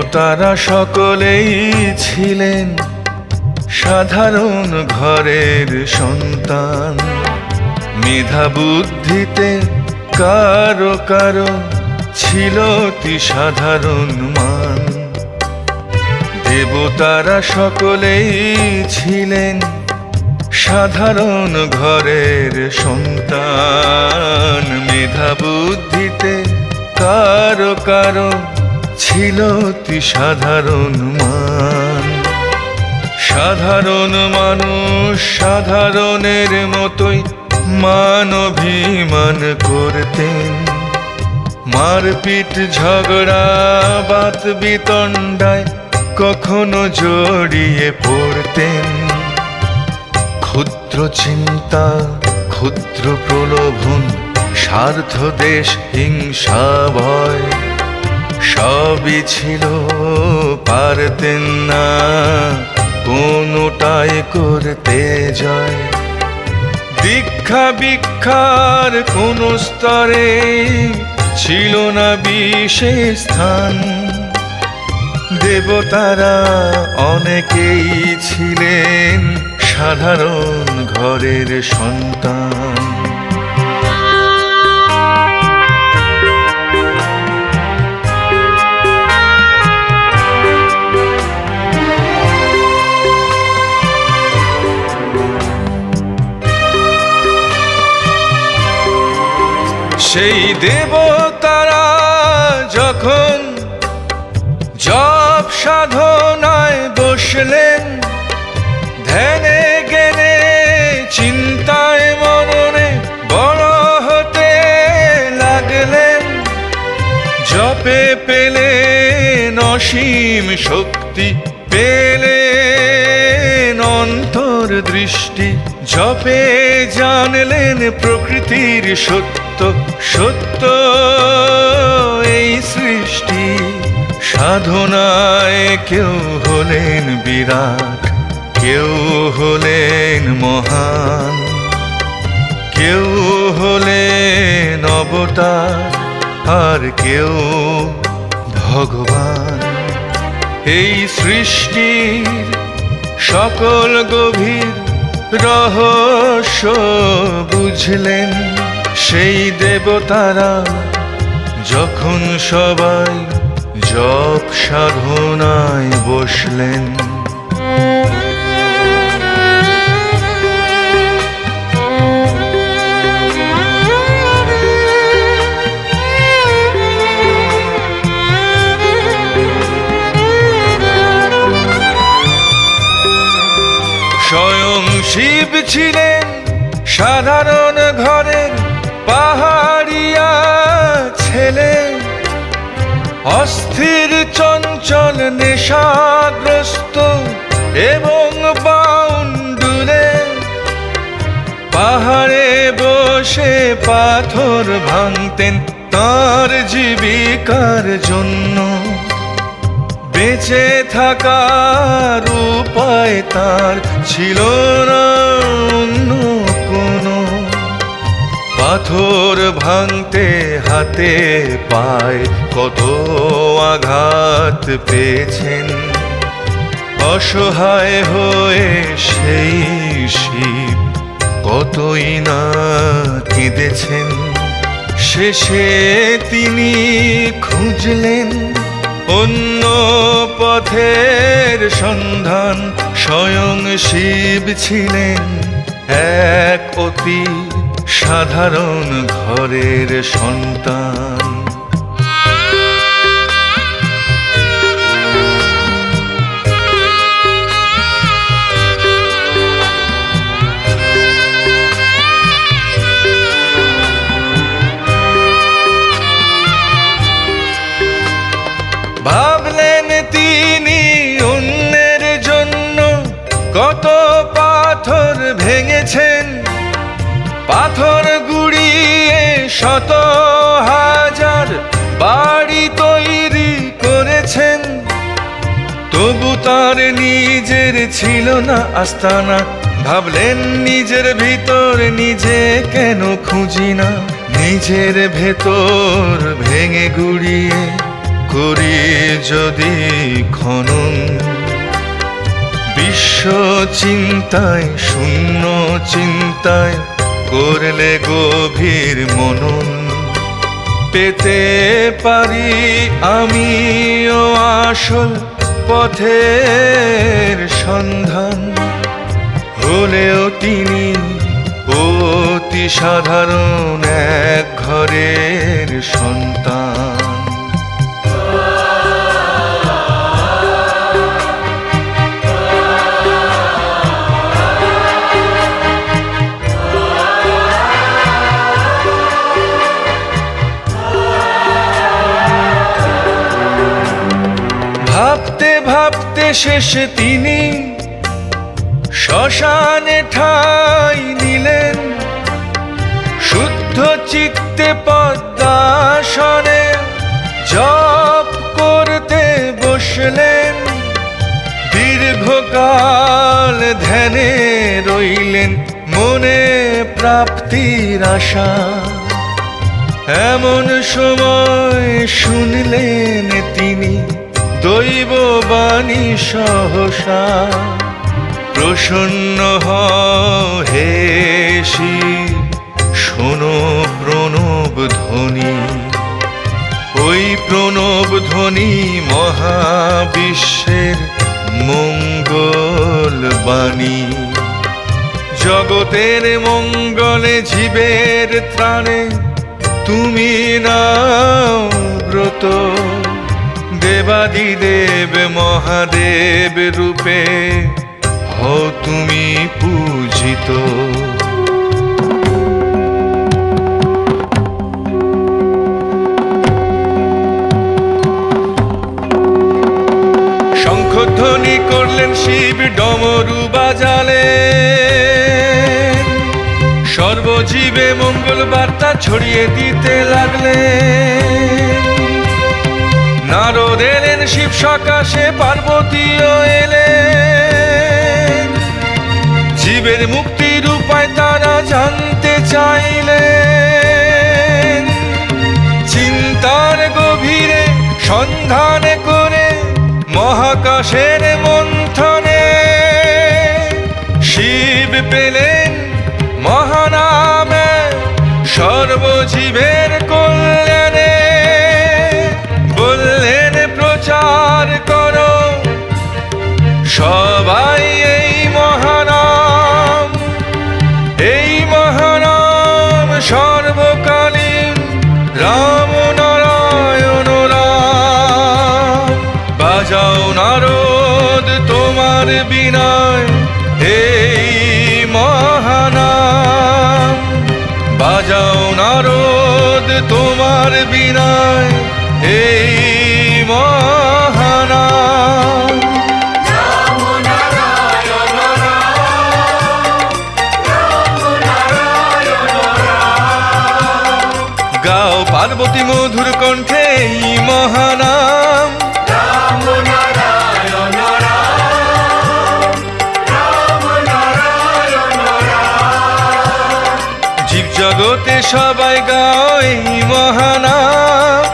দেবতারা সকলেই ছিলেন সাধারণ ঘরের সন্তান। মেধা বুদ্ধিতে কারো কারো ছিল অতি সাধারণ মান। দেবতারা সকলেই ছিলেন সাধারণ ঘরের সন্তান। মেধা বুদ্ধিতে কারো কারো ছিল অতি সাধারণ মান। সাধারণ মানুষ সাধারণের মতোই মান অভিমান করতেন। মারপিট ঝগড়া বাত বিতণ্ডায় কখনো জড়িয়ে পড়তেন। ক্ষুদ্র চিন্তা ক্ষুদ্র প্রলোভন স্বার্থ দেশ হিংসা ভয় সবই ছিল, পারতেন না কোনোটাই করতে জয়। দীক্ষা ভিক্ষার কোন স্তরে ছিল না বিশেষ স্থান। দেবতারা অনেকেই ছিলেন সাধারণ ঘরের সন্তান। সেই দেবতারা যখন জপ সাধনায় বসলেন, ধ্যানে জ্ঞানে চিন্তায় মননে বড় হতে লাগলেন। জপে পেলেন অসীম শক্তি, পেলেন অন্তর্দৃষ্টি। জপে জানলেন প্রকৃতির সত্য, সত্য এই সৃষ্টি। সাধনায় কেউ হলেন বিরাট, কেউ হলেন মহান, কেউ হলেন অবতার, আর কেউ ভগবান। এই সৃষ্টির সকল গভীর রহস্য বুঝলেন সেই দেবতারা যখন সবাই জপ সাধনায় বসলেন। স্বয়ং শিব ছিলেন সাধারণ ঘরের পাহাড়িয়া ছেলে। অস্থির চঞ্চল নেশাগ্রস্ত এবং বাউন্ডুলে পাহাড়ে বসে পাথর ভাঙতেন তার জীবিকার জন্য। বেঁচে থাকার উপায় তার ছিল না অন্য কোনো। পাথর ভাঙতে হাতে পায় কত আঘাত পেয়েছেন। অসহায় হয়ে সেই শিব কতই না কেঁদেছেন। শেষে তিনি খুঁজলেন অন্য পথের সন্ধান। স্বয়ং শিব ছিলেন এক অতি সাধারণ ঘরের সন্তান। ভাবলেন তিনি অন্যের জন্য কত পাথর ভেঙেছেন। পাথর গুড়িয়ে শত হাজার বাড়ি তৈরি করেছেন। তবু তার নিজের ছিল না আস্তানা। ভাবলেন নিজের ভিতর নিজে কেন খুঁজি না। নিজের ভেতর ভেঙে গুড়িয়ে করি যদি খনন, বিশ্ব চিন্তায় শূন্য চিন্তায় করলে গভীর মনন, পেতে পারি আমিও আসল পথের সন্ধান। হলেও তিনি অতি সাধারণ এক ঘরের সন্তান। ভাবতে ভাবতে শেষে তিনি শ্মশানে ঠাঁই নিলেন, শুদ্ধ চিত্তে পদ্মাসনে জপ করতে বসলেন। দীর্ঘকাল ধ্যানে রইলেন, মনে প্রাপ্তির আশা। এমন সময় শুনলেন তিনি দৈববাণী সহসা, প্রসন্ন হে শিব, শোনো প্রণব ধ্বনি। ওই প্রণব ধ্বনি মহাবিশ্বের মঙ্গল বাণী। জগতের মঙ্গলে জীবের ত্রাণে তুমি নাও ব্রত। দেবাদিদেব মহাদেব রূপে হও তুমি পূজিত। শঙ্খধ্বনি করলেন শিব, ডমরু বাজালেন, সর্বজীবে মঙ্গল বার্তা ছড়িয়ে দিতে লাগলেন। নারদ এলেন শিব সকাশে, পার্বতীও এলেন, জীবের মুক্তির উপায় তারা জানতে চাইলেন। চিন্তার গভীরে সন্ধান করে মহাকাশের মন্থনে শিব পেলেন মহানামে সর্বজীবের কল্যাণে। বললেন প্রচার করো সবাই এই মহানাম, এই মহানাম সর্বকালীন রাম নারায়ণ রাম। বাজাও নারদ তোমার বীণায় এই মহানাম, বাজাও নারদ তোমার বীণায় এই মহানাম। গাও পার্বতী মধুর কণ্ঠে এই মহানাম। জীব জগতে সবাই গাও এই মহানাম।